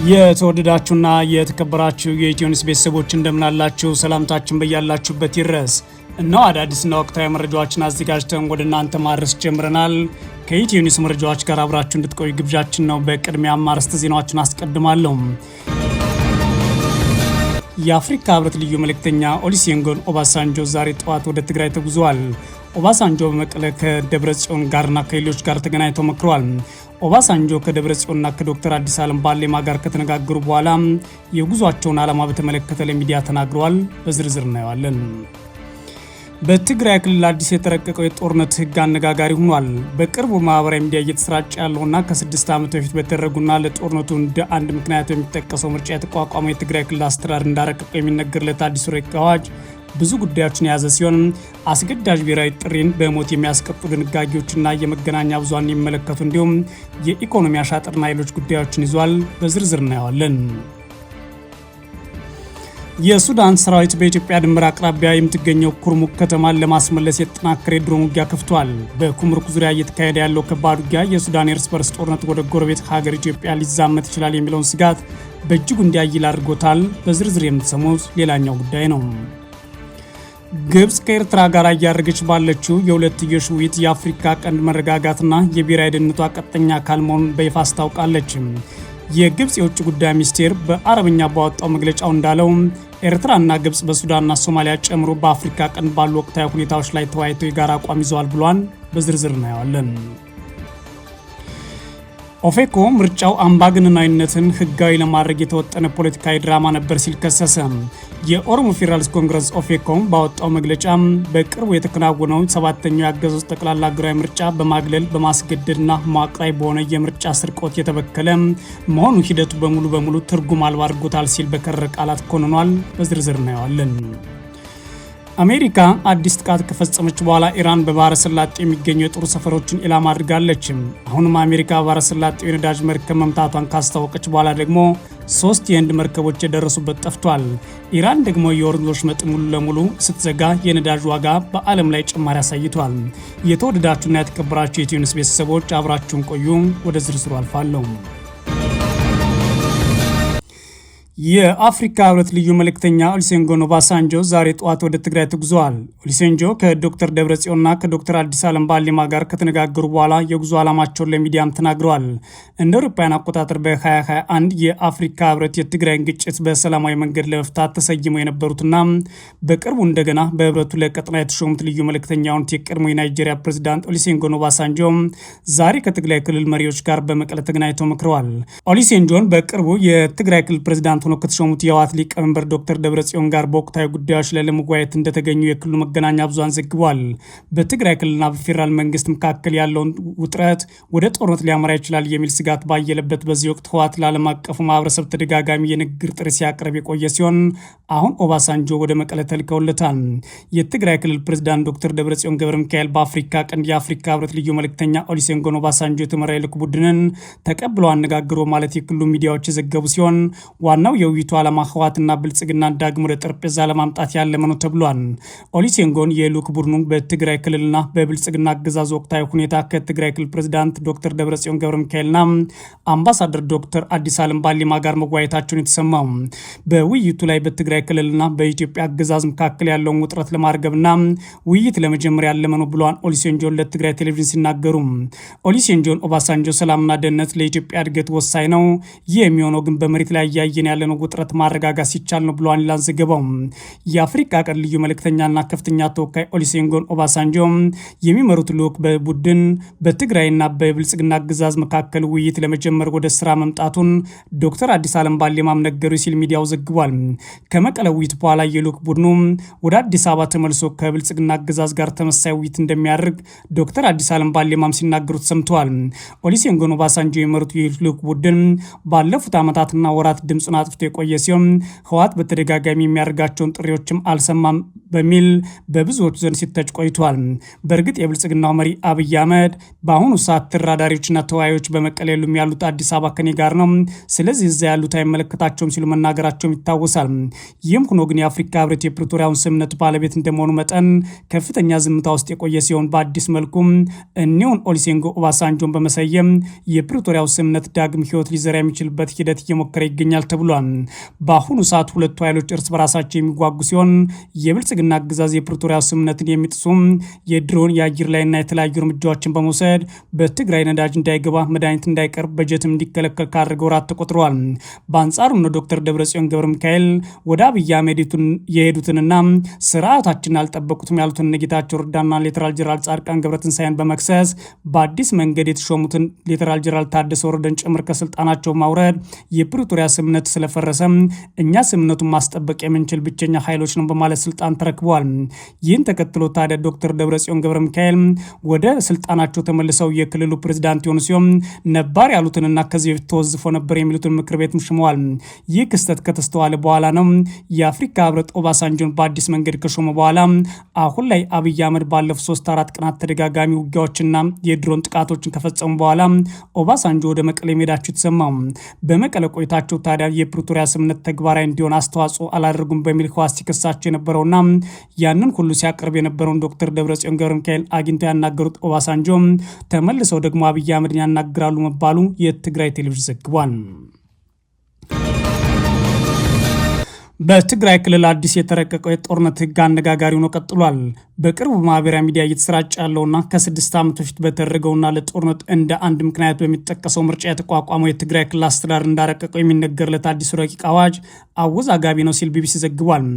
የተወደዳችሁና የተከበራችሁ የኢትዮኒውስ ቤተሰቦች እንደምናላችሁ ሰላምታችን በያላችሁበት ይድረስ። እነሆ አዳዲስና ወቅታዊ መረጃዎችን አዘጋጅተን ወደ እናንተ ማድረስ ጀምረናል። ከኢትዮኒውስ መረጃዎች ጋር አብራችሁ እንድትቆዩ ግብዣችን ነው። በቅድሚያ አርዕስተ ዜናዎችን አስቀድማለሁ። የአፍሪካ ህብረት ልዩ መልእክተኛ ኦሉሴጉን ኦባሳንጆ ዛሬ ጠዋት ወደ ትግራይ ተጉዘዋል። ኦባሳንጆ በመቀለ ከደብረጽዮን ጋርና ከሌሎች ጋር ተገናኝተው መክረዋል። ኦባሳንጆ ከደብረጽዮንና ከዶክተር አዲስ ዓለም ባሌማ ጋር ከተነጋገሩ በኋላ የጉዟቸውን ዓላማ በተመለከተ ለሚዲያ ተናግረዋል። በዝርዝር እናየዋለን። በትግራይ ክልል አዲስ የተረቀቀው የጦርነት ህግ አነጋጋሪ ሆኗል። በቅርቡ ማህበራዊ ሚዲያ እየተሰራጨ ያለውና ከ6 ዓመት በፊት በተደረጉና ለጦርነቱ እንደ አንድ ምክንያት የሚጠቀሰው ምርጫ የተቋቋመው የትግራይ ክልል አስተዳደር እንዳረቀቀው የሚነገርለት አዲሱ ረቂቅ አዋጅ ብዙ ጉዳዮችን የያዘ ሲሆን አስገዳጅ ብሔራዊ ጥሪን በሞት የሚያስቀጡ ድንጋጌዎችና የመገናኛ ብዙሃን የሚመለከቱ እንዲሁም የኢኮኖሚ አሻጥርና ሌሎች ጉዳዮችን ይዟል። በዝርዝር እናየዋለን። የሱዳን ሰራዊት በኢትዮጵያ ድንበር አቅራቢያ የምትገኘው ኩርሙክ ከተማን ለማስመለስ የተጠናከረ የድሮን ውጊያ ከፍቷል። በኩምሩክ ዙሪያ እየተካሄደ ያለው ከባድ ውጊያ የሱዳን የእርስ በርስ ጦርነት ወደ ጎረቤት ሀገር ኢትዮጵያ ሊዛመት ይችላል የሚለውን ስጋት በእጅጉ እንዲያይል አድርጎታል። በዝርዝር የምትሰሙት ሌላኛው ጉዳይ ነው። ግብጽ ከኤርትራ ጋር እያደረገች ባለችው የሁለትዮሽ ውይይት የአፍሪካ ቀንድ መረጋጋትና የብሔራዊ ደህንነቷ ቀጥተኛ አካል መሆኑን በይፋ አስታውቃለች። የግብጽ የውጭ ጉዳይ ሚኒስቴር በአረብኛ ባወጣው መግለጫው እንዳለው ኤርትራና ግብጽ በሱዳንና ሶማሊያ ጨምሮ በአፍሪካ ቀንድ ባሉ ወቅታዊ ሁኔታዎች ላይ ተወያይተው የጋራ አቋም ይዘዋል ብሏል። በዝርዝር እናየዋለን። ኦፌኮ ምርጫው አምባገነናዊነትን ህጋዊ ለማድረግ የተወጠነ ፖለቲካዊ ድራማ ነበር ሲል ከሰሰ። የኦሮሞ ፌዴራሊስት ኮንግረስ ኦፌኮ ባወጣው መግለጫ በቅርቡ የተከናወነው 7ኛው የአገዛዙ ጠቅላላ ሀገራዊ ምርጫ በማግለል በማስገደድና መዋቅራዊ በሆነ የምርጫ ስርቆት የተበከለ መሆኑ ሂደቱ በሙሉ ትርጉም አልባ አድርጎታል ሲል በከረረ ቃላት ኮንኗል። በዝርዝር እናየዋለን። አሜሪካ አዲስ ጥቃት ከፈጸመች በኋላ ኢራን በባህረ ሰላጤ የሚገኙ የጦር ሰፈሮችን ኢላማ አድርጋለች። አሁንም አሜሪካ ባህረ ሰላጤው የነዳጅ መርከብ መምታቷን ካስታወቀች በኋላ ደግሞ 3 የህንድ መርከቦች የደረሱበት ጠፍቷል። ኢራን ደግሞ የሆርሙዝ ወሽመጥን ሙሉ ለሙሉ ስትዘጋ የነዳጅ ዋጋ በዓለም ላይ ጭማሪ አሳይቷል። የተወደዳችሁና የተከበራችሁ የኢትዮኒውስ ቤተሰቦች አብራችሁን ቆዩ። ወደ ዝርዝሩ አልፋለሁ። የአፍሪካ ህብረት ልዩ መልእክተኛ ኦሉሴጉን ኦባሳንጆ ዛሬ ጠዋት ወደ ትግራይ ተጉዘዋል። ኦሉሴጉን ከዶክተር ደብረጽዮንና ከዶክተር አዲስ ዓለም ባሌማ ጋር ከተነጋገሩ በኋላ የጉዞ ዓላማቸውን ለሚዲያም ተናግረዋል። እንደ አውሮፓውያን አቆጣጠር በ2021 የአፍሪካ ህብረት የትግራይን ግጭት በሰላማዊ መንገድ ለመፍታት ተሰይመው የነበሩትና በቅርቡ እንደገና በህብረቱ ለቀጠና የተሾሙት ልዩ መልእክተኛ የሆኑት የቀድሞ የናይጄሪያ ፕሬዚዳንት ኦሉሴጉን ኦባሳንጆ ዛሬ ከትግራይ ክልል መሪዎች ጋር በመቀለ ተገናኝተው መክረዋል። ኦሉሴጉን በቅርቡ የትግራይ ክልል ፕሬዚዳንት ሆኖ ከተሾሙት የህወሓት ሊቀመንበር ዶክተር ደብረጽዮን ጋር በወቅታዊ ጉዳዮች ላይ ለመወያየት እንደተገኙ የክልሉ መገናኛ ብዙሃን ዘግቧል። በትግራይ ክልልና በፌዴራል መንግስት መካከል ያለውን ውጥረት ወደ ጦርነት ሊያመራ ይችላል የሚል ስጋት ባየለበት በዚህ ወቅት ህወሓት ለዓለም አቀፉ ማህበረሰብ ተደጋጋሚ የንግግር ጥሪ ሲያቀርብ የቆየ ሲሆን አሁን ኦባሳንጆ ወደ መቀለ ተልከውለታል። የትግራይ ክልል ፕሬዝዳንት ዶክተር ደብረጽዮን ገብረ ሚካኤል በአፍሪካ ቀንድ የአፍሪካ ህብረት ልዩ መልእክተኛ ኦሉሴጉን ኦባሳንጆ የተመራ የልዑክ ቡድንን ተቀብለው አነጋግሮ ማለት የክልሉ ሚዲያዎች የዘገቡ ሲሆን ዋናው የውይይቱ ዓላማ ህወሓትና ብልጽግና ዳግም ወደ ጠረጴዛ ለማምጣት ያለመ ነው ተብሏል። ኦሉሴጉን የልዑክ ቡድኑ በትግራይ ክልልና በብልጽግና አገዛዝ ወቅታዊ ሁኔታ ከትግራይ ክልል ፕሬዝዳንት ዶክተር ደብረጽዮን ገብረ ሚካኤልና አምባሳደር ዶክተር አዲስ ዓለም ባሌማ ጋር መወያየታቸውን የተሰማው በውይይቱ ላይ በትግራይ ክልልና በኢትዮጵያ አገዛዝ መካከል ያለውን ውጥረት ለማርገብና ውይይት ለመጀመር ያለመ ነው ብለዋል። ኦሉሴጉን ለትግራይ ቴሌቪዥን ሲናገሩ ኦሉሴጉን ኦባሳንጆ ሰላምና ደህንነት ለኢትዮጵያ እድገት ወሳኝ ነው፣ ይህ የሚሆነው ግን በመሬት ላይ እያየን ያለነው ውጥረት ማረጋጋት ሲቻል ነው ብለዋል። ይላል ዘገባው። የአፍሪካ ቀንድ ልዩ መልእክተኛና ከፍተኛ ተወካይ ኦሉሴጉን ኦባሳንጆ የሚመሩት ልዑክ በቡድን በትግራይና በብልጽግና አገዛዝ መካከል ውይይት ለመጀመር ወደ ስራ መምጣቱን ዶክተር አዲስ ዓለም ባሌማም ነገሩ ሲል ሚዲያው ዘግቧል። ከመቀለ ውይይት በኋላ የልዑክ ቡድኑ ወደ አዲስ አበባ ተመልሶ ከብልጽግና አገዛዝ ጋር ተመሳሳይ ውይይት እንደሚያደርግ ዶክተር አዲስ ዓለም ባሌማም ሲናገሩት ሰምተዋል። ኦሉሴጉን ኦባሳንጆ የመሩት የልዑክ ቡድን ባለፉት ዓመታትና ወራት ድምፁን አጥፍቶ አጥፍቶ የቆየ ሲሆን ህወሓት በተደጋጋሚ የሚያደርጋቸውን ጥሪዎችም አልሰማም በሚል በብዙዎች ዘንድ ሲተች ቆይቷል። በእርግጥ የብልጽግናው መሪ አብይ አህመድ በአሁኑ ሰዓት ተራዳሪዎችና ተወያዮች በመቀሌ ያሉት አዲስ አበባ ከኔ ጋር ነው፣ ስለዚህ እዛ ያሉት አይመለከታቸውም ሲሉ መናገራቸውም ይታወሳል። ይህም ሆኖ ግን የአፍሪካ ህብረት የፕሪቶሪያውን ስምምነት ባለቤት እንደመሆኑ መጠን ከፍተኛ ዝምታ ውስጥ የቆየ ሲሆን በአዲስ መልኩ እኒውን ኦሉሴጉን ኦባሳንጆን በመሰየም የፕሪቶሪያው ስምምነት ዳግም ህይወት ሊዘራ የሚችልበት ሂደት እየሞከረ ይገኛል ተብሏል። በአሁኑ ሰዓት ሁለቱ ኃይሎች እርስ በራሳቸው የሚጓጉ ሲሆን የብልጽግና አገዛዝ የፕሪቶሪያው ስምምነትን የሚጥሱ የድሮን የአየር ላይና የተለያዩ እርምጃዎችን በመውሰድ በትግራይ ነዳጅ እንዳይገባ፣ መድኃኒት እንዳይቀርብ፣ በጀትም እንዲከለከል ካደረገ ወራት ተቆጥረዋል። በአንጻሩ ዶክተር ደብረጽዮን ገብረ ሚካኤል ወደ አብይ አህመድ የሄዱትንና ስርዓታችንን አልጠበቁትም ያሉትን ጌታቸው ረዳና ሌተናል ጄኔራል ጻድቃን ገብረትንሳኤን በመክሰስ በአዲስ መንገድ የተሾሙትን ሌተናል ጄኔራል ታደሰ ወረደን ጭምር ከስልጣናቸው ማውረድ የፕሪቶሪያ ስምምነት ስለፈረሰ እኛ ስምምነቱን ማስጠበቅ የምንችል ብቸኛ ኃይሎች ነው በማለት ስልጣን ተረክበዋል። ይህን ተከትሎ ታዲያ ዶክተር ደብረጽዮን ገብረ ሚካኤል ወደ ስልጣናቸው ተመልሰው የክልሉ ፕሬዝዳንት የሆኑ ሲሆን ነባር ያሉትንና ከዚህ በፊት ተወዝፎ ነበር የሚሉትን ምክር ቤትም ሽመዋል። ይህ ክስተት ከተስተዋለ በኋላ ነው የአፍሪካ ህብረት ኦባሳንጆን በአዲስ መንገድ ከሾመ በኋላ አሁን ላይ አብይ አህመድ ባለፉት 3-4 ቀናት ተደጋጋሚ ውጊያዎችና የድሮን ጥቃቶችን ከፈጸሙ በኋላ ኦባሳንጆ ወደ መቀሌ ሄዳቸው የተሰማው። በመቀሌ ቆይታቸው ታዲያ የፕሪቶሪያ ስምምነት ተግባራዊ እንዲሆን አስተዋጽኦ አላደረጉም በሚል ህወሓት ሲከሳቸው የነበረውና ያንን ሁሉ ሲያቀርብ የነበረውን ዶክተር ደብረጽዮን ገብረ ሚካኤል አግኝተው ያናገሩት ኦባሳንጆ ተመልሰው ደግሞ አብይ አህመድን ያናግራሉ መባሉ የትግራይ ቴሌቪዥን ዘግቧል። በትግራይ ክልል አዲስ የተረቀቀው የጦርነት ህግ አነጋጋሪ ሆኖ ቀጥሏል። በቅርቡ ማህበራዊ ሚዲያ እየተሰራጨ ያለውና ከ6 ዓመት በፊት በተደረገውና ለጦርነት እንደ አንድ ምክንያት በሚጠቀሰው ምርጫ የተቋቋመው የትግራይ ክልል አስተዳደር እንዳረቀቀው የሚነገርለት አዲሱ ረቂቅ አዋጅ አወዛጋቢ ነው ሲል ቢቢሲ ዘግቧል።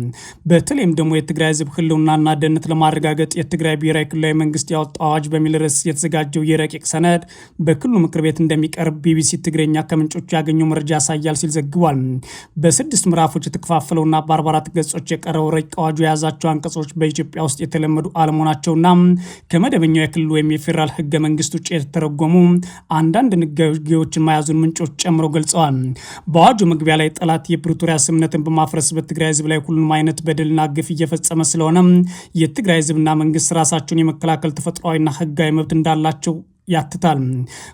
በተለይም ደግሞ የትግራይ ህዝብ ህልውናና ደህንነት ለማረጋገጥ የትግራይ ብሔራዊ ክልላዊ መንግስት ያወጣው አዋጅ በሚል ርዕስ የተዘጋጀው የረቂቅ ሰነድ በክልሉ ምክር ቤት እንደሚቀርብ ቢቢሲ ትግረኛ ከምንጮቹ ያገኘው መረጃ ያሳያል ሲል ዘግቧል። በ6 ምዕራፎች የተከፋፈለውና በ44 ገጾች የቀረበው ረቂቅ አዋጁ የያዛቸው አንቀጾች በኢትዮጵያ ውስጥ የተለመዱ አለመሆናቸውና ከመደበኛው የክልሉ ወይም የፌዴራል ህገ መንግስት ውጭ የተተረጎሙ አንዳንድ ንግግሮችን መያዙን ምንጮች ጨምረው ገልጸዋል። በአዋጁ መግቢያ ላይ ጠላት የፕሪቶሪያ ስምምነትን በማፍረስ በትግራይ ህዝብ ላይ ሁሉንም አይነት በደልና ግፍ እየፈጸመ ስለሆነ የትግራይ ህዝብና መንግስት ራሳቸውን የመከላከል ተፈጥሯዊና ህጋዊ መብት እንዳላቸው ያትታል።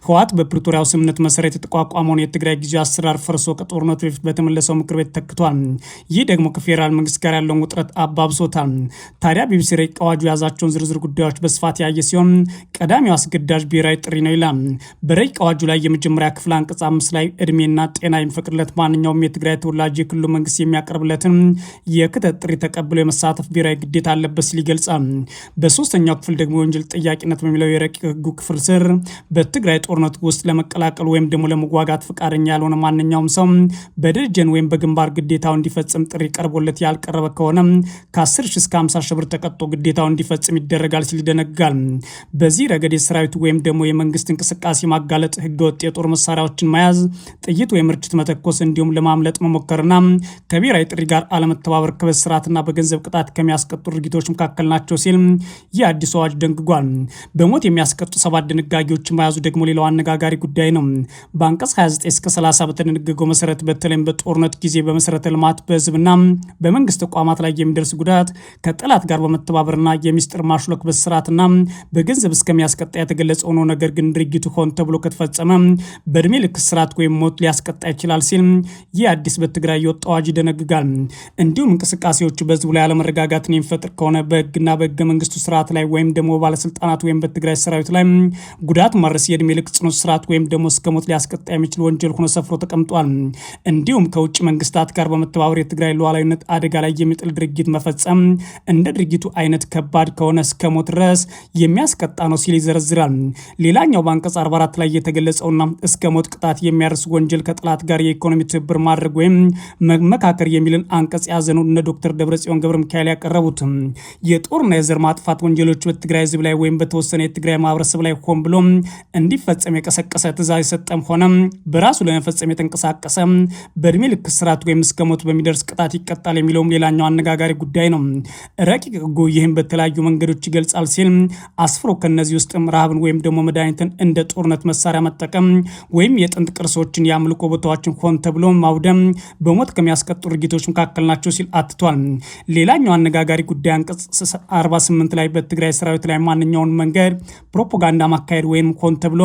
ህወሓት በፕሪቶሪያው ስምምነት መሰረት የተቋቋመውን የትግራይ ጊዜያዊ አስተዳደር ፈርሶ ከጦርነቱ በፊት በተመለሰው ምክር ቤት ተክቷል። ይህ ደግሞ ከፌዴራል መንግስት ጋር ያለውን ውጥረት አባብሶታል። ታዲያ ቢቢሲ ረቂቅ አዋጁ የያዛቸውን ዝርዝር ጉዳዮች በስፋት ያየ ሲሆን ቀዳሚው አስገዳጅ ብሔራዊ ጥሪ ነው ይላል። በረቂቅ አዋጁ ላይ የመጀመሪያ ክፍል አንቀጽ 5 ላይ እድሜና ጤና የሚፈቅድለት ማንኛውም የትግራይ ተወላጅ የክልሉ መንግስት የሚያቀርብለትን የክተት ጥሪ ተቀብሎ የመሳተፍ ብሔራዊ ግዴታ አለበት ሲል ይገልጻል። በሶስተኛው ክፍል ደግሞ የወንጀል ጠያቂነት በሚለው የረቂቅ ህጉ ክፍል ስር በትግራይ ጦርነት ውስጥ ለመቀላቀል ወይም ደግሞ ለመዋጋት ፈቃደኛ ያልሆነ ማንኛውም ሰው በደርጀን ወይም በግንባር ግዴታው እንዲፈጽም ጥሪ ቀርቦለት ያልቀረበ ከሆነ ከ10 እስከ 50 ሺህ ብር ተቀጥቶ ግዴታው እንዲፈጽም ይደረጋል ሲል ይደነጋል። በዚህ ረገድ የሰራዊቱ ወይም ደግሞ የመንግስት እንቅስቃሴ ማጋለጥ፣ ህገወጥ የጦር መሳሪያዎችን መያዝ፣ ጥይት ወይም ርችት መተኮስ እንዲሁም ለማምለጥ መሞከርና ከብሔራዊ ጥሪ ጋር አለመተባበር ከበስራትና በገንዘብ ቅጣት ከሚያስቀጡ ድርጊቶች መካከል ናቸው ሲል ይህ አዲስ አዋጅ ደንግጓል። በሞት የሚያስቀጡ 7 ድንጋጌዎች መያዙ ደግሞ ሌላው አነጋጋሪ ጉዳይ ነው። በአንቀጽ 29 እስከ 30 በተደነገገው መሰረት በተለይም በጦርነት ጊዜ በመሰረተ ልማት በህዝብና በመንግስት ተቋማት ላይ የሚደርስ ጉዳት ከጠላት ጋር በመተባበርና የሚስጥር ማሽሎክ በስራትና በገንዘብ እስከሚያስቀጣ የተገለጸ ሆኖ ነገር ግን ድርጊቱ ሆን ተብሎ ከተፈጸመ በእድሜ ልክ እስራት ወይም ሞት ሊያስቀጣ ይችላል ሲል ይህ አዲስ በትግራይ የወጣ አዋጅ ይደነግጋል። እንዲሁም እንቅስቃሴዎቹ በህዝቡ ላይ አለመረጋጋትን የሚፈጥር ከሆነ በህግና በህገ መንግስቱ ስርዓት ላይ ወይም ደግሞ ባለስልጣናት ወይም በትግራይ ሰራዊት ላይ ጉዳት ማድረስ የእድሜ ልክ ጽኑ እስራት ወይም ደግሞ እስከ ሞት ሊያስቀጣ የሚችል ወንጀል ሆኖ ሰፍሮ ተቀምጧል። እንዲሁም ከውጭ መንግስታት ጋር በመተባበር የትግራይ ሉዓላዊነት አደጋ ላይ የሚጥል ድርጊት መፈጸም እንደ ድርጊቱ አይነት ከባድ ከሆነ እስከ ሞት ድረስ የሚያስቀጣ ነው ሲል ይዘረዝራል። ሌላኛው በአንቀጽ 44 ላይ የተገለጸውና እስከ ሞት ቅጣት የሚያርስ ወንጀል ከጠላት ጋር የኢኮኖሚ ትብብር ማድረግ ወይም መመካከር የሚልን አንቀጽ ያዘኑ እነ ዶክተር ደብረጽዮን ገብረ ሚካኤል ያቀረቡት የጦርና የዘር ማጥፋት ወንጀሎች በትግራይ ህዝብ ላይ ወይም በተወሰነ የትግራይ ማህበረሰብ ላይ ሆን ብሎ እንዲፈጸም የቀሰቀሰ ትእዛዝ የሰጠም ሆነ በራሱ ለመፈጸም የተንቀሳቀሰ በእድሜ ልክ እስራት ወይም እስከ ሞት በሚደርስ ቅጣት ይቀጣል የሚለውም ሌላኛው አነጋጋሪ ጉዳይ ነው። ረቂቅ ሕጉ ይህም በተለያዩ መንገዶች ይገልጻል ሲል አስፍሮ ከነዚህ ውስጥም ረሃብን ወይም ደግሞ መድኃኒትን እንደ ጦርነት መሳሪያ መጠቀም ወይም የጥንት ቅርሶችን የአምልኮ ቦታዎችን ሆን ተብሎ ማውደም በሞት ከሚያስቀጡ ድርጊቶች መካከል ናቸው ሲል አትቷል። ሌላኛው አነጋጋሪ ጉዳይ አንቀጽ 48 ላይ በትግራይ ሰራዊት ላይ ማንኛውን መንገድ ፕሮፓጋንዳ ማካሄድ ወይም ሆን ተብሎ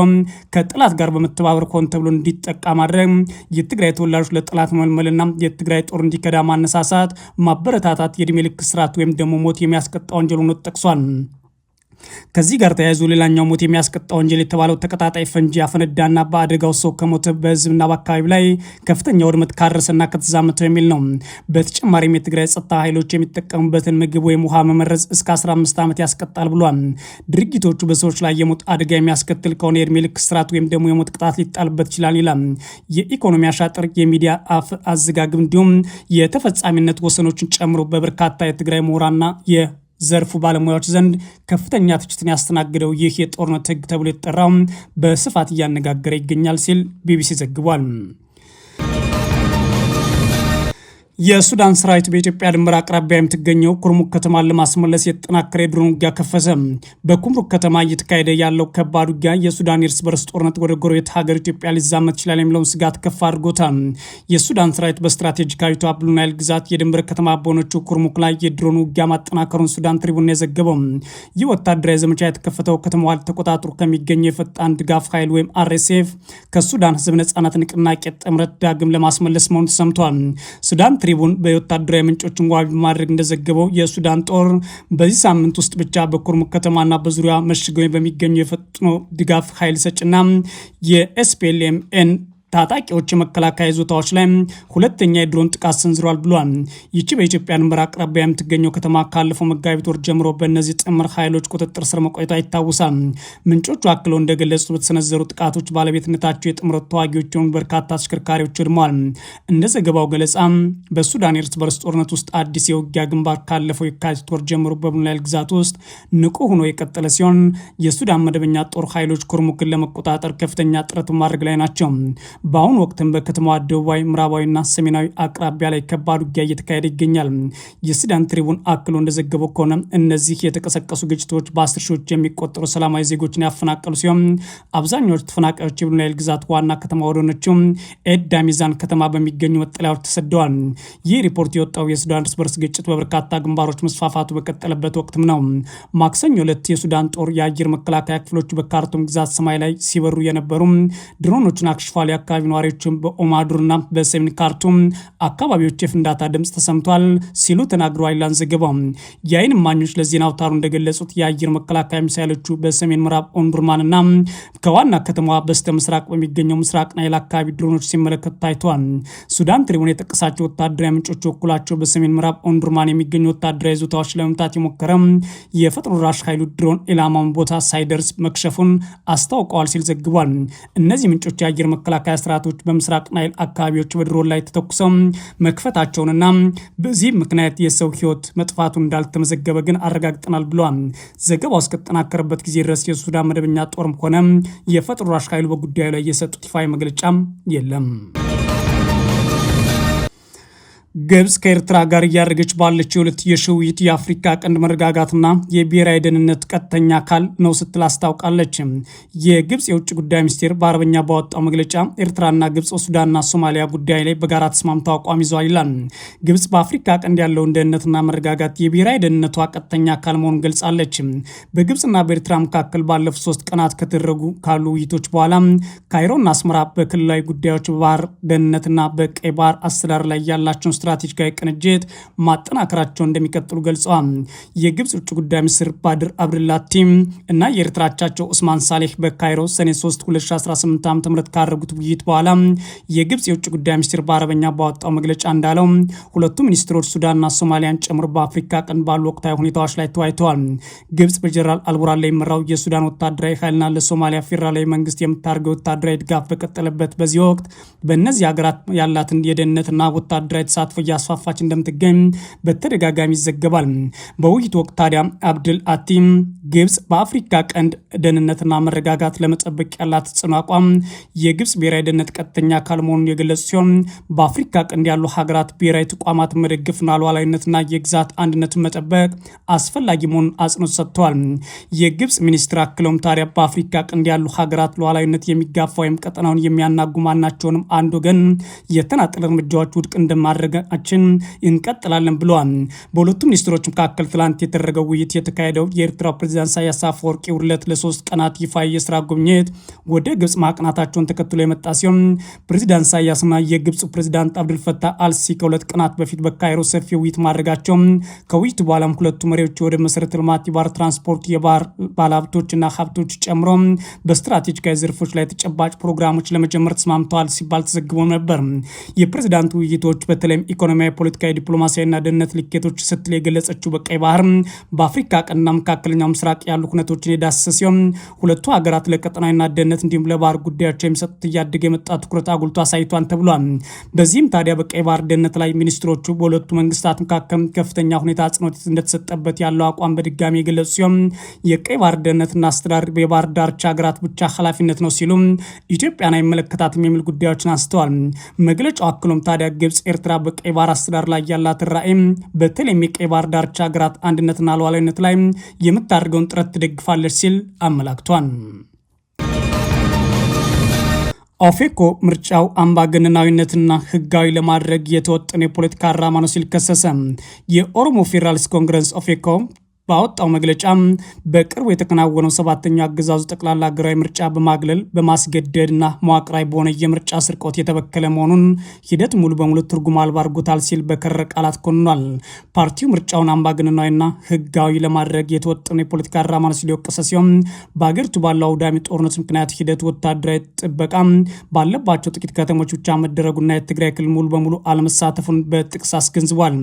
ከጠላት ጋር በመተባበር ሆን ተብሎ እንዲጠቃ ማድረግ፣ የትግራይ ተወላጆች ለጠላት መልመልና የትግራይ ጦር እንዲከዳ ማነሳሳት፣ ማበረታታት የዕድሜ ልክ እስራት ወይም ደግሞ ሞት የሚያስቀጣ ወንጀል ሆኖ ተጠቅሷል። ከዚህ ጋር ተያይዞ ሌላኛው ሞት የሚያስቀጣ ወንጀል የተባለው ተቀጣጣይ ፈንጂ ያፈነዳና በአደጋው ሰው ከሞተ በህዝብና በአካባቢ ላይ ከፍተኛ ውድመት ካረሰና ከተዛመተው የሚል ነው። በተጨማሪም የትግራይ ጸጥታ ኃይሎች የሚጠቀሙበትን ምግብ ወይም ውሃ መመረዝ እስከ 15 ዓመት ያስቀጣል ብሏል። ድርጊቶቹ በሰዎች ላይ የሞት አደጋ የሚያስከትል ከሆነ የእድሜ ልክ እስራት ወይም ደግሞ የሞት ቅጣት ሊጣልበት ይችላል ይላል። የኢኮኖሚ አሻጥር፣ የሚዲያ አዘጋግብ እንዲሁም የተፈጻሚነት ወሰኖችን ጨምሮ በበርካታ የትግራይ ምሁራንና ዘርፉ ባለሙያዎች ዘንድ ከፍተኛ ትችትን ያስተናግደው ይህ የጦርነት ህግ ተብሎ የተጠራው በስፋት እያነጋገረ ይገኛል ሲል ቢቢሲ ዘግቧል። የሱዳን ሰራዊት በኢትዮጵያ ድንበር አቅራቢያ የምትገኘው ኩርሙክ ከተማን ለማስመለስ የተጠናከረ የድሮን ውጊያ ከፈሰ። በኩምሩክ ከተማ እየተካሄደ ያለው ከባድ ውጊያ የሱዳን የእርስ በርስ ጦርነት ወደ ጎረቤት ሀገር ኢትዮጵያ ሊዛመት ይችላል የሚለውን ስጋት ከፍ አድርጎታል። የሱዳን ሰራዊት በስትራቴጂካዊቷ ብሉ ናይል ግዛት የድንበር ከተማ በሆነችው ኩርሙክ ላይ የድሮን ውጊያ ማጠናከሩን ሱዳን ትሪቡን የዘገበው። ይህ ወታደራዊ ዘመቻ የተከፈተው ከተማዋ ተቆጣጥሮ ከሚገኘው የፈጣን ድጋፍ ኃይል ወይም አርኤስኤፍ ከሱዳን ህዝብ ነጻነት ንቅናቄ ጥምረት ዳግም ለማስመለስ መሆኑ ተሰምቷል። ሱዳን ትሪቡን በወታደራዊ ምንጮችን ዋቢ በማድረግ እንደዘገበው የሱዳን ጦር በዚህ ሳምንት ውስጥ ብቻ በኩርሙክ ከተማና በዙሪያ መሽገው በሚገኙ የፈጥኖ ድጋፍ ኃይል ሰጭና የኤስፒኤልኤምኤን ታጣቂዎች የመከላከያ ይዞታዎች ላይ ሁለተኛ የድሮን ጥቃት ሰንዝሯል ብሏል። ይቺ በኢትዮጵያ ድንበር አቅራቢያ የምትገኘው ከተማ ካለፈው መጋቢት ወር ጀምሮ በእነዚህ ጥምር ኃይሎች ቁጥጥር ስር መቆየቷ ይታወሳል። ምንጮቹ አክለው እንደገለጹት በተሰነዘሩ ጥቃቶች ባለቤትነታቸው የጥምረት ተዋጊዎች የሆኑ በርካታ ተሽከርካሪዎች ወድመዋል። እንደ ዘገባው ገለጻ በሱዳን የእርስ በርስ ጦርነት ውስጥ አዲስ የውጊያ ግንባር ካለፈው የካቲት ወር ጀምሮ በብሉ ናይል ግዛት ውስጥ ንቁ ሆኖ የቀጠለ ሲሆን የሱዳን መደበኛ ጦር ኃይሎች ኩርሙክን ለመቆጣጠር ከፍተኛ ጥረት ማድረግ ላይ ናቸው። በአሁኑ ወቅትም በከተማዋ ደቡባዊ፣ ምዕራባዊና ሰሜናዊ አቅራቢያ ላይ ከባድ ውጊያ እየተካሄደ ይገኛል። የሱዳን ትሪቡን አክሎ እንደዘገበው ከሆነ እነዚህ የተቀሰቀሱ ግጭቶች በ10 ሺዎች የሚቆጠሩ ሰላማዊ ዜጎችን ያፈናቀሉ ሲሆን አብዛኛዎቹ ተፈናቃዮች የብሉ ናይል ግዛት ዋና ከተማ ወደሆነችው ኤዳ ሚዛን ከተማ በሚገኙ መጠለያዎች ተሰደዋል። ይህ ሪፖርት የወጣው የሱዳን እርስ በርስ ግጭት በበርካታ ግንባሮች መስፋፋቱ በቀጠለበት ወቅትም ነው። ማክሰኞ ዕለት የሱዳን ጦር የአየር መከላከያ ክፍሎች በካርቱም ግዛት ሰማይ ላይ ሲበሩ የነበሩ ድሮኖችን አክሽፏል። አካባቢ ነዋሪዎችም በኦማዱርና በሰሜን ካርቱም አካባቢዎች የፍንዳታ ድምፅ ተሰምቷል ሲሉ ተናግረዋል ይላል ዘገባው። የዓይን እማኞች ለዜና አውታሩ እንደገለጹት የአየር መከላከያ ሚሳይሎቹ በሰሜን ምዕራብ ኦምዱርማንና ከዋና ከተማዋ በስተ ምስራቅ በሚገኘው ምስራቅ ናይል አካባቢ ድሮኖች ሲመለከቱ ታይተዋል። ሱዳን ትሪቡን የጠቀሳቸው ወታደራዊ ምንጮች በኩላቸው በሰሜን ምዕራብ ኦምዱርማን የሚገኙ ወታደራዊ ይዞታዎች ለመምታት የሞከረ የፈጥኖ ደራሽ ኃይሉ ድሮን ኢላማውን ቦታ ሳይደርስ መክሸፉን አስታውቀዋል ሲል ዘግቧል። እነዚህ ምንጮች የአየር መከላከያ ስርዓቶች በምስራቅ ናይል አካባቢዎች በድሮን ላይ ተተኩሰው መክፈታቸውንና በዚህ ምክንያት የሰው ሕይወት መጥፋቱ እንዳልተመዘገበ ግን አረጋግጠናል ብሏል። ዘገባው እስከተጠናከረበት ጊዜ ድረስ የሱዳን መደበኛ ጦርም ሆነ የፈጥኖ ደራሽ ኃይሉ በጉዳዩ ላይ የሰጡት ይፋዊ መግለጫ የለም። ግብጽ ከኤርትራ ጋር እያደረገች ባለችው የሁለትዮሽ ውይይት የአፍሪካ ቀንድ መረጋጋትና የብሔራዊ ደህንነት ቀጥተኛ አካል ነው ስትል አስታውቃለች። የግብጽ የውጭ ጉዳይ ሚኒስቴር በአረበኛ ባወጣው መግለጫ ኤርትራና ግብጽ ሱዳንና ሶማሊያ ጉዳይ ላይ በጋራ ተስማምተው አቋም ይዘዋል ይላል። ግብጽ በአፍሪካ ቀንድ ያለውን ደህንነትና መረጋጋት የብሔራዊ ደህንነቷ ቀጥተኛ አካል መሆኑን ገልጻለች። በግብጽና በኤርትራ መካከል ባለፉት 3 ቀናት ከተደረጉ ካሉ ውይይቶች በኋላ ካይሮና አስመራ በክልላዊ ጉዳዮች፣ በባህር ደህንነትና በቀይ ባህር አስተዳደር ላይ ያላቸውን ስትራቴጂካዊ ቅንጅት ማጠናከራቸው እንደሚቀጥሉ ገልጸዋል። የግብጽ ውጭ ጉዳይ ሚኒስትር ባድር አብድላቲ እና የኤርትራ አቻቸው ኡስማን ሳሌህ በካይሮ ሰኔ 3 2018 ዓ.ም ካደረጉት ውይይት በኋላ የግብጽ የውጭ ጉዳይ ሚኒስትር በአረበኛ ባወጣው መግለጫ እንዳለው ሁለቱ ሚኒስትሮች ሱዳንና ሶማሊያን ጨምሮ በአፍሪካ ቀንድ ባሉ ወቅታዊ ሁኔታዎች ላይ ተወያይተዋል። ግብጽ በጀነራል አልቡራን ላይ የሚመራው የሱዳን ወታደራዊ ኃይልና ለሶማሊያ ፌዴራላዊ መንግስት የምታደርገው ወታደራዊ ድጋፍ በቀጠለበት በዚህ ወቅት በእነዚህ ሀገራት ያላትን የደህንነትና ወታደራዊ ተሳትፎ ተሳትፎ እያስፋፋች እንደምትገኝ በተደጋጋሚ ይዘገባል። በውይይቱ ወቅት ታዲያ አብድል አቲም ግብጽ በአፍሪካ ቀንድ ደህንነትና መረጋጋት ለመጠበቅ ያላት ጽኑ አቋም የግብጽ ብሔራዊ ደህንነት ቀጥተኛ አካል መሆኑን የገለጹ ሲሆን በአፍሪካ ቀንድ ያሉ ሀገራት ብሔራዊ ተቋማት መደገፍና ሉዓላዊነትና የግዛት አንድነትን መጠበቅ አስፈላጊ መሆኑን አጽንኦት ሰጥተዋል። የግብጽ ሚኒስትር አክለውም ታዲያ በአፍሪካ ቀንድ ያሉ ሀገራት ሉዓላዊነት የሚጋፋ ወይም ቀጠናውን የሚያናጉ ማናቸውንም አንድ ወገን የተናጠል እርምጃዎች ውድቅ እንደማድረጋችን እንቀጥላለን ብለዋል። በሁለቱ ሚኒስትሮች መካከል ትላንት የተደረገው ውይይት የተካሄደው የኤርትራው ፕሬዚዳንት ኢሳያስ አፈወርቂ ውርለት ለ3 ቀናት ይፋ የስራ ጉብኝት ወደ ግብጽ ማቅናታቸውን ተከትሎ የመጣ ሲሆን ፕሬዚዳንት ኢሳያስና የግብጽ ፕሬዚዳንት አብዱልፈታህ አልሲ ከ2 ቀናት በፊት በካይሮ ሰፊ ውይይት ማድረጋቸው ከውይይቱ በኋላም ሁለቱ መሪዎች ወደ መሰረተ ልማት፣ የባህር ትራንስፖርት፣ የባህር ባለሀብቶችና ሀብቶች ጨምሮ በስትራቴጂካዊ ዘርፎች ላይ ተጨባጭ ፕሮግራሞች ለመጀመር ተስማምተዋል ሲባል ተዘግቦ ነበር። የፕሬዚዳንቱ ውይይቶች በተለይም ኢኮኖሚያዊ፣ ፖለቲካዊ፣ ዲፕሎማሲያዊና ደህንነት ልኬቶች ስትል የገለጸችው በቀይ ባህር፣ በአፍሪካ ቀንድና መካከለኛው ምስራቅ ያሉ ሁነቶችን የዳሰሰ ሲሆን ሁለቱ ሀገራት ለቀጠናዊና ደህንነት እንዲሁም ለባህር ጉዳዮች የሚሰጡት እያደገ የመጣ ትኩረት አጉልቶ አሳይቷል ተብሏል። በዚህም ታዲያ በቀይ ባህር ደህንነት ላይ ሚኒስትሮቹ በሁለቱ መንግስታት መካከል ከፍተኛ ሁኔታ አጽንኦት እንደተሰጠበት ያለው አቋም በድጋሚ የገለጹ ሲሆን የቀይ ባህር ደህንነትና አስተዳደር የባህር ዳርቻ ሀገራት ብቻ ኃላፊነት ነው ሲሉ ኢትዮጵያን አይመለከታትም የሚል ጉዳዮችን አንስተዋል። መግለጫው አክሎም ታዲያ ግብጽ ኤርትራ በቀይ ባህር አስተዳደር ላይ ያላትን ራዕይ በተለይም የቀይ ባህር ዳርቻ ሀገራት አንድነትና ሉዓላዊነት ላይ የምታደርገውን ጥረት ትደግፋለች ሲል አመላክቷል። ኦፌኮ ምርጫው አምባገነናዊነትና ህጋዊ ለማድረግ የተወጠነ የፖለቲካ አራማ ነው ሲል ከሰሰ። የኦሮሞ ፌዴራሊስት ኮንግረስ ኦፌኮ ባወጣው መግለጫ በቅርቡ የተከናወነው 7ኛው አገዛዙ ጠቅላላ ሀገራዊ ምርጫ በማግለል በማስገደድና መዋቅራዊ በሆነ የምርጫ ስርቆት የተበከለ መሆኑን ሂደት ሙሉ በሙሉ ትርጉም አልባ አድርጎታል ሲል በከረረ ቃላት ኮንኗል። ፓርቲው ምርጫውን አምባገነናዊና ህጋዊ ለማድረግ የተወጠነ የፖለቲካ አራማ ነው ሲል የወቀሰ ሲሆን በአገሪቱ ባለው አውዳሚ ጦርነት ምክንያት ሂደት ወታደራዊ ጥበቃ ባለባቸው ጥቂት ከተሞች ብቻ መደረጉና የትግራይ ክልል ሙሉ በሙሉ አለመሳተፉን በጥቅስ አስገንዝቧል።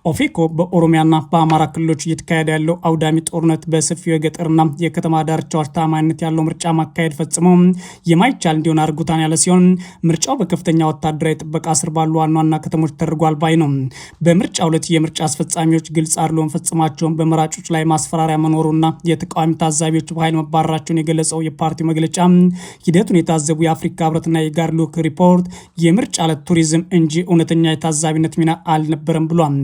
ኦፌኮ በኦሮሚያና በአማራ ክልሎች እየተካሄደ ያለው አውዳሚ ጦርነት በሰፊው የገጠርና የከተማ ዳርቻዎች ታማኝነት ያለው ምርጫ ማካሄድ ፈጽሞ የማይቻል እንዲሆን አድርጎታል ያለ ሲሆን ምርጫው በከፍተኛ ወታደራዊ ጥበቃ ስር ባሉ ዋና ዋና ከተሞች ተደርጓል ባይ ነው። በምርጫ ዕለት የምርጫ አስፈጻሚዎች ግልጽ አድሎን ፈጽማቸውን በመራጮች ላይ ማስፈራሪያ መኖሩና የተቃዋሚ ታዛቢዎች በኃይል መባረራቸውን የገለጸው የፓርቲው መግለጫ ሂደቱን የታዘቡ የአፍሪካ ህብረትና የጋር ልዑክ ሪፖርት የምርጫ ዕለት ቱሪዝም እንጂ እውነተኛ የታዛቢነት ሚና አልነበረም ብሏል።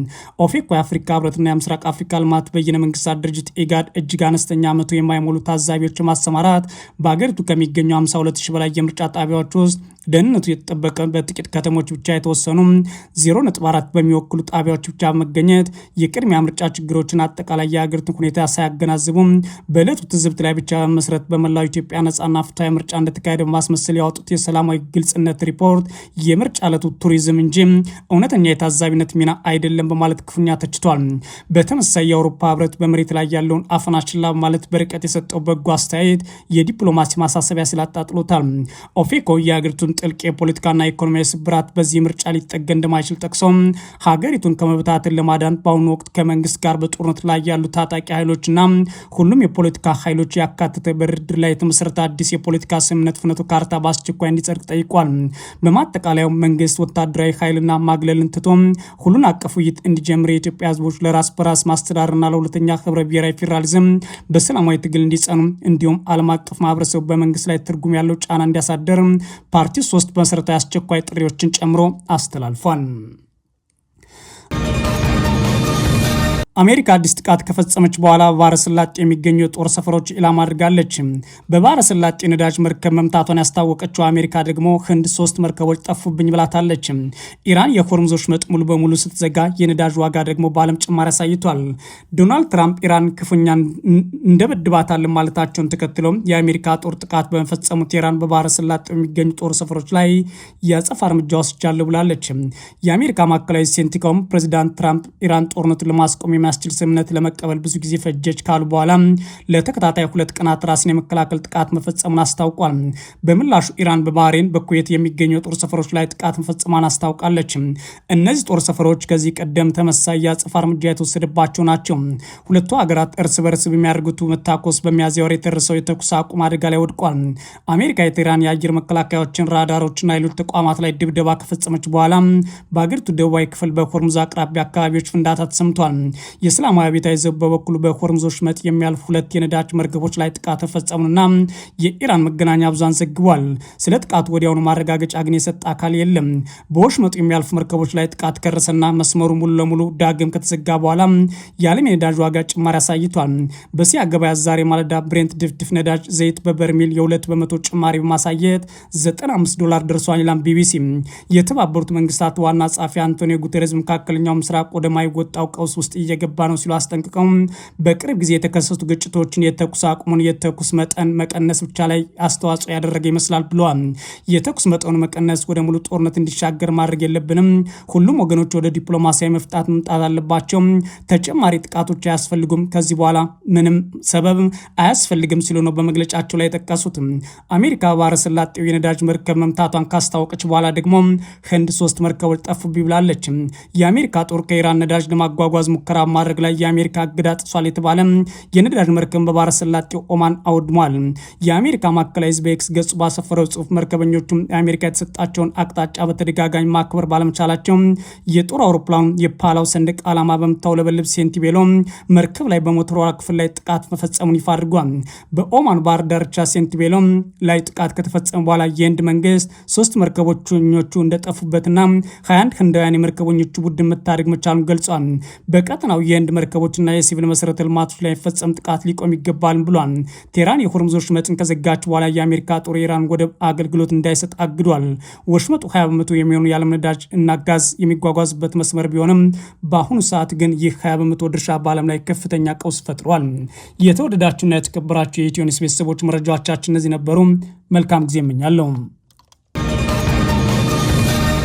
ኦፌኮ የአፍሪካ ህብረትና የምስራቅ አፍሪካ ልማት በየነ መንግስታት ድርጅት ኢጋድ እጅግ አነስተኛ መቶ የማይሞሉ ታዛቢዎች ማሰማራት በአገሪቱ ከሚገኙ 52,000 በላይ የምርጫ ጣቢያዎች ውስጥ ደህንነቱ የተጠበቀ በጥቂት ከተሞች ብቻ የተወሰኑ 0.4 በሚወክሉ ጣቢያዎች ብቻ መገኘት የቅድሚያ ምርጫ ችግሮችን አጠቃላይ የሀገሪቱን ሁኔታ ሳያገናዝቡ በዕለቱ ትዝብት ላይ ብቻ በመመስረት በመላው ኢትዮጵያ ነጻና ፍትሃዊ ምርጫ እንደተካሄደ በማስመሰል ያወጡት የሰላማዊ ግልጽነት ሪፖርት የምርጫ ዕለቱ ቱሪዝም እንጂ እውነተኛ የታዛቢነት ሚና አይደለም በማለት ክፉኛ ተችቷል። በተመሳሳይ የአውሮፓ ህብረት በመሬት ላይ ያለውን አፈና ችላ ማለት በርቀት የሰጠው በጎ አስተያየት የዲፕሎማሲ ማሳሰቢያ ስላጣጥሎታል። ኦፌኮ የሀገሪቱን ጥልቅ የፖለቲካና ኢኮኖሚያዊ ስብራት በዚህ ምርጫ ሊጠገን እንደማይችል ጠቅሶ ሀገሪቱን ከመበታተን ለማዳን በአሁኑ ወቅት ከመንግስት ጋር በጦርነት ላይ ያሉ ታጣቂ ኃይሎችና ሁሉም የፖለቲካ ኃይሎች ያካተተ በድርድር ላይ የተመሰረተ አዲስ የፖለቲካ ስምምነት ፍኖተ ካርታ በአስቸኳይ እንዲጸድቅ ጠይቋል። በማጠቃለያው መንግስት ወታደራዊ ኃይልና ማግለልን ትቶ ሁሉን አቀፍ ውይይት እንዲጀምር የኢትዮጵያ ህዝቦች ለራስ በራስ ማስተዳደርና ለሁለተኛ ህብረ ብሔራዊ ፌዴራሊዝም በሰላማዊ ትግል እንዲጸኑ እንዲሁም ዓለም አቀፍ ማህበረሰቡ በመንግስት ላይ ትርጉም ያለው ጫና እንዲያሳደር ፓርቲ 3 መሰረታዊ አስቸኳይ ጥሪዎችን ጨምሮ አስተላልፏል። አሜሪካ አዲስ ጥቃት ከፈጸመች በኋላ በባህረ ሰላጤ የሚገኙ የጦር ሰፈሮች ኢላማ አድርጋለች። በባህረ ሰላጤ ነዳጅ መርከብ መምታቷን ያስታወቀችው አሜሪካ ደግሞ ህንድ 3 መርከቦች ጠፉብኝ ብላታለች። ኢራን የሆርሙዝ ወሽመጥ ሙሉ በሙሉ ስትዘጋ የነዳጅ ዋጋ ደግሞ በዓለም ጭማሪ አሳይቷል። ዶናልድ ትራምፕ ኢራን ክፉኛ እንደበድባታለን ማለታቸውን ተከትሎ የአሜሪካ ጦር ጥቃት በመፈጸሙ ቴህራን በባህረ ሰላጤ የሚገኙ ጦር ሰፈሮች ላይ የአጸፋ እርምጃ ወስጃለሁ ብላለች። የአሜሪካ ማዕከላዊ ሴንቲኮም ፕሬዚዳንት ትራምፕ ኢራን ጦርነቱን ለማስቆም የሚያስችል ስምምነት ለመቀበል ብዙ ጊዜ ፈጀች ካሉ በኋላ ለተከታታይ 2 ቀናት ራስን የመከላከል ጥቃት መፈጸሙን አስታውቋል። በምላሹ ኢራን በባህሬን በኩዌት የሚገኙ የጦር ሰፈሮች ላይ ጥቃት መፈጸሟን አስታውቃለች። እነዚህ ጦር ሰፈሮች ከዚህ ቀደም ተመሳሳይ የአጸፋ እርምጃ የተወሰደባቸው ናቸው። ሁለቱ ሀገራት እርስ በርስ በሚያደርጉት መታኮስ በሚያዝያ ወር የደረሰው የተኩስ አቁም አደጋ ላይ ወድቋል። አሜሪካ የቴህራን የአየር መከላከያዎችን፣ ራዳሮችና ሌሎች ተቋማት ላይ ድብደባ ከፈጸመች በኋላ በአገሪቱ ደቡባዊ ክፍል በሆርሙዝ አቅራቢያ አካባቢዎች ፍንዳታ ተሰምቷል። የእስላማዊ አብዮታዊ ዘብ በበኩሉ በሆርሙዝ ወሽመጥ የሚያልፉ 2 የነዳጅ መርከቦች ላይ ጥቃት ተፈጸሙና የኢራን መገናኛ ብዙሃን ዘግቧል። ስለ ጥቃቱ ወዲያውኑ ማረጋገጫ ግን የሰጠ አካል የለም። በወሽመጡ የሚያልፉ መርከቦች ላይ ጥቃት ከረሰና መስመሩ ሙሉ ለሙሉ ዳግም ከተዘጋ በኋላ የዓለም የነዳጅ ዋጋ ጭማሪ አሳይቷል። በሲያ ገበያ ዛሬ ማለዳ ብሬንት ድፍድፍ ነዳጅ ዘይት በበርሜል የ2 በመቶ ጭማሪ በማሳየት $95 ደርሷል ይላል ቢቢሲ። የተባበሩት መንግስታት ዋና ጸሐፊ አንቶኒዮ ጉተሬዝ መካከለኛው ምስራቅ ወደማይወጣው ቀውስ ውስጥ እየገባ ነው ሲሉ አስጠንቅቀው በቅርብ ጊዜ የተከሰቱ ግጭቶችን የተኩስ አቁሙን የተኩስ መጠን መቀነስ ብቻ ላይ አስተዋጽኦ ያደረገ ይመስላል ብለዋል። የተኩስ መጠኑ መቀነስ ወደ ሙሉ ጦርነት እንዲሻገር ማድረግ የለብንም፣ ሁሉም ወገኖች ወደ ዲፕሎማሲያዊ መፍታት መምጣት አለባቸው፣ ተጨማሪ ጥቃቶች አያስፈልጉም፣ ከዚህ በኋላ ምንም ሰበብ አያስፈልግም ሲሉ ነው በመግለጫቸው ላይ የጠቀሱት። አሜሪካ ባህረ ሰላጤው የነዳጅ መርከብ መምታቷን ካስታወቀች በኋላ ደግሞ ህንድ 3 መርከቦች ጠፉብኝ ብላለች። የአሜሪካ ጦር ከኢራን ነዳጅ ለማጓጓዝ ሙከራ ማድረግ ላይ የአሜሪካ እግድ ጥሷል የተባለ የነዳጅ መርከብ በባህረ ሰላጤው ኦማን አውድሟል። የአሜሪካ ማዕከላዊ ህዝብ ኤክስ ገጹ ባሰፈረው ጽሁፍ መርከበኞቹም የአሜሪካ የተሰጣቸውን አቅጣጫ በተደጋጋሚ ማክበር ባለመቻላቸው የጦር አውሮፕላኑ የፓላው ሰንደቅ ዓላማ በምታውለበልብ ሴንቲቤሎ መርከብ ላይ በሞተሯ ክፍል ላይ ጥቃት መፈጸሙን ይፋ አድርጓል። በኦማን ባህር ዳርቻ ሴንቲቤሎ ላይ ጥቃት ከተፈጸመ በኋላ የህንድ መንግስት 3 መርከቦቹ እንደጠፉበትና 21 ህንዳውያን የመርከበኞቹ ቡድን መታደግ መቻሉን ገልጿል። በቀጠናው የህንድ መርከቦችና የሲቪል መሰረተ ልማቶች ላይ የሚፈጸም ጥቃት ሊቆም ይገባል ብሏል። ቴህራን የሆርሙዝ ወሽመጥን ከዘጋች በኋላ የአሜሪካ ጦር የኢራን ወደብ አገልግሎት እንዳይሰጥ አግዷል። ወሽመጡ 20 በመቶ የሚሆኑ የዓለም ነዳጅ እና ጋዝ የሚጓጓዝበት መስመር ቢሆንም በአሁኑ ሰዓት ግን ይህ 20 በመቶ ድርሻ በዓለም ላይ ከፍተኛ ቀውስ ፈጥሯል። የተወደዳችሁና የተከበራችሁ የኢትዮ ኒውስ ቤተሰቦች መረጃዎቻችን እነዚህ ነበሩ። መልካም ጊዜ እመኛለሁ።